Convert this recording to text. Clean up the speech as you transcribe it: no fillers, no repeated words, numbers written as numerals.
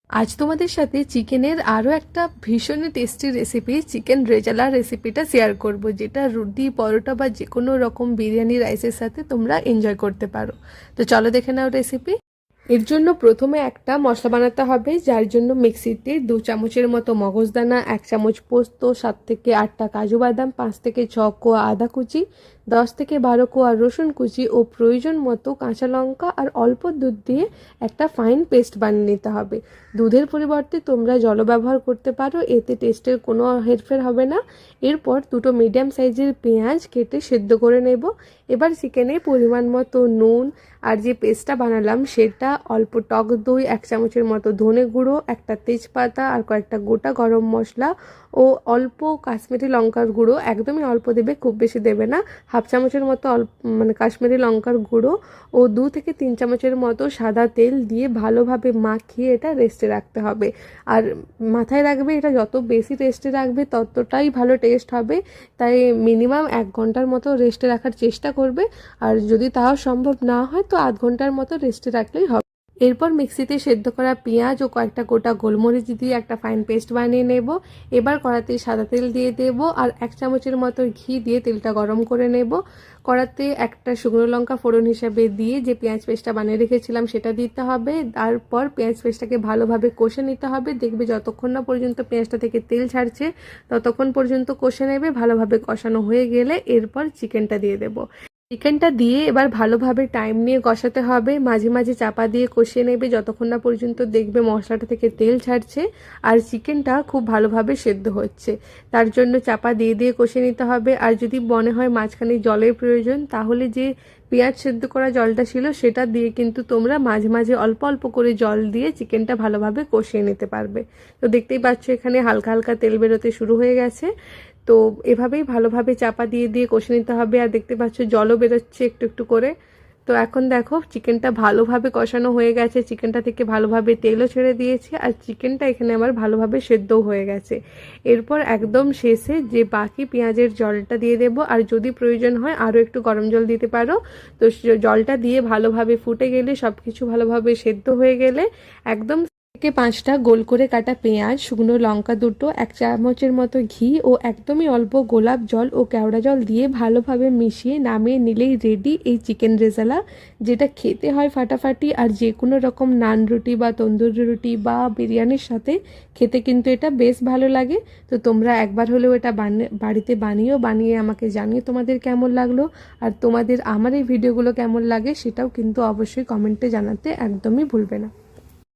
আজ তোমাদের সাথে চিকেনের আরও একটা ভীষণই টেস্টি রেসিপি চিকেন রেজালা রেসিপিটা শেয়ার করব, যেটা রুটি পরোটা বা যে কোনো রকম বিরিয়ানি রাইসের সাথে তোমরা এনজয় করতে পারো। তো চলো দেখে নাও রেসিপি। এর জন্য প্রথমে একটা মশলা বানাতে হবে, যার জন্য মিক্সিতে 2 চামচের মতো মগজদানা, 1 চামচ পোস্ত, 7 থেকে 8টা কাজু বাদাম, 5 থেকে 6 কোয়া আদা কুচি, 10 থেকে 12 কোয়া রসুন কুচি ও প্রয়োজন মতো কাঁচা লঙ্কা আর অল্প দুধ দিয়ে একটা ফাইন পেস্ট বানিয়ে নিতে হবে। দুধের পরিবর্তে তোমরা জল ব্যবহার করতে পারো, এতে টেস্টের কোনো হেরফের হবে না। এরপর 2টো মিডিয়াম সাইজের পেঁয়াজ কেটে সেদ্ধ করে নেব। এবার চিকেনে পরিমাণ মতো নুন আর যে পেস্টটা বানালাম সেটা, অল্প টক দই, 1 চামচের মতো ধনে গুঁড়ো, একটা তেজপাতা আর কয়েকটা গোটা গরম মশলা ও অল্প কাশ্মীরি লঙ্কার গুঁড়ো, একদমই অল্প দেবে, খুব বেশি দেবে না, 1/2 চামচের মতো কাশ্মীরি লঙ্কার গুঁড়ো ও 2 থেকে 3 চামচের মতো সাদা তেল দিয়ে ভালোভাবে মাখিয়ে এটা রেস্টে রাখতে হবে। আর মাথায় রাখবে, এটা যত বেশি রেস্টে রাখবে ততটাই ভালো টেস্ট হবে, তাই মিনিমাম 1 ঘন্টার মতো রেস্টে রাখার চেষ্টা করবে। আর যদি তাও সম্ভব না হয় তো আধ ঘন্টার মতো রেস্টে রাখলেই হবে। এরপর মিক্সিতে সেদ্ধ করা পেঁয়াজ ও কয়েকটা গোটা গোলমরিচ দিয়ে একটা ফাইন পেস্ট বানিয়ে নেব। এবার কড়াতে সাদা তেল দিয়ে দেব আর 1 চামচের মতো ঘি দিয়ে তেলটা গরম করে নেব। কড়াতে একটা শুকনো লঙ্কা ফোড়ন হিসাবে দিয়ে যে পেঁয়াজ পেস্টটা বানিয়ে রেখেছিলাম সেটা দিতে হবে। তারপর পেঁয়াজ পেস্টটাকে ভালোভাবে কষে নিতে হবে। দেখবে যতক্ষণ না পর্যন্ত পেঁয়াজটা থেকে তেল ছাড়ছে ততক্ষণ পর্যন্ত কষে নেবে। ভালোভাবে কষানো হয়ে গেলে এরপর চিকেনটা দিয়ে দেবো। চিকেনটা দিয়ে এবার ভালোভাবে টাইম নিয়ে কষাতে হবে, মাঝে মাঝে চাপা দিয়ে কষিয়ে নেবে যতক্ষণ না পর্যন্ত দেখবে মশলাটা থেকে তেল ছাড়ছে আর চিকেনটা খুব ভালোভাবে সেদ্ধ হচ্ছে। তার জন্য চাপা দিয়ে দিয়ে কষিয়ে নিতে হবে। আর যদি মনে হয় মাঝখানে জলের প্রয়োজন, তাহলে যে পেঁয়াজ সেদ্ধ করা জলটা ছিল সেটা দিয়ে কিন্তু তোমরা মাঝে মাঝে অল্প অল্প করে জল দিয়ে চিকেনটা ভালোভাবে কষিয়ে নিতে পারবে। তো দেখতেই পাচ্ছ এখানে হালকা হালকা তেল বেরোতে শুরু হয়ে গেছে। তো এভাবেই ভালোভাবে চাপা দিয়ে দিয়ে কষে নিতে হবে। আর দেখতে পাচ্ছ জলও বেরোচ্ছে একটু একটু করে। তো এখন দেখো চিকেনটা ভালোভাবে কষানো হয়ে গেছে, চিকেনটা থেকে ভালোভাবে তেলও ছেড়ে দিয়েছে আর চিকেনটা এখানে আমার ভালোভাবে সেদ্ধও হয়ে গেছে। এরপর একদম শেষে যে বাকি পেঁয়াজের জলটা দিয়ে দেব, আর যদি প্রয়োজন হয় আরও একটু গরম জল দিতে পারো। তো জলটা দিয়ে ভালোভাবে ফুটে গেলে, সব কিছু ভালোভাবে সেদ্ধ হয়ে গেলে, একদম থেকে 5টা গোল করে কাটা পেঁয়াজ, শুকনো লঙ্কা দুটো, 1 চামচের মতো ঘি ও একদমই অল্প গোলাপ জল ও কেওড়া জল দিয়ে ভালোভাবে মিশিয়ে নামিয়ে নিলেই রেডি এই চিকেন রেজালা, যেটা খেতে হয় ফাটাফাটি। আর যে কোনো রকম নান রুটি বা তন্দুরি রুটি বা বিরিয়ানির সাথে খেতে কিন্তু এটা বেশ ভালো লাগে। তো তোমরা একবার হলেও এটা বাড়িতে বানিয়ে আমাকে জানিও তোমাদের কেমন লাগলো। আর তোমাদের আমার এই ভিডিওগুলো কেমন লাগে সেটাও কিন্তু অবশ্যই কমেন্টে জানাতে একদমই ভুলবে না।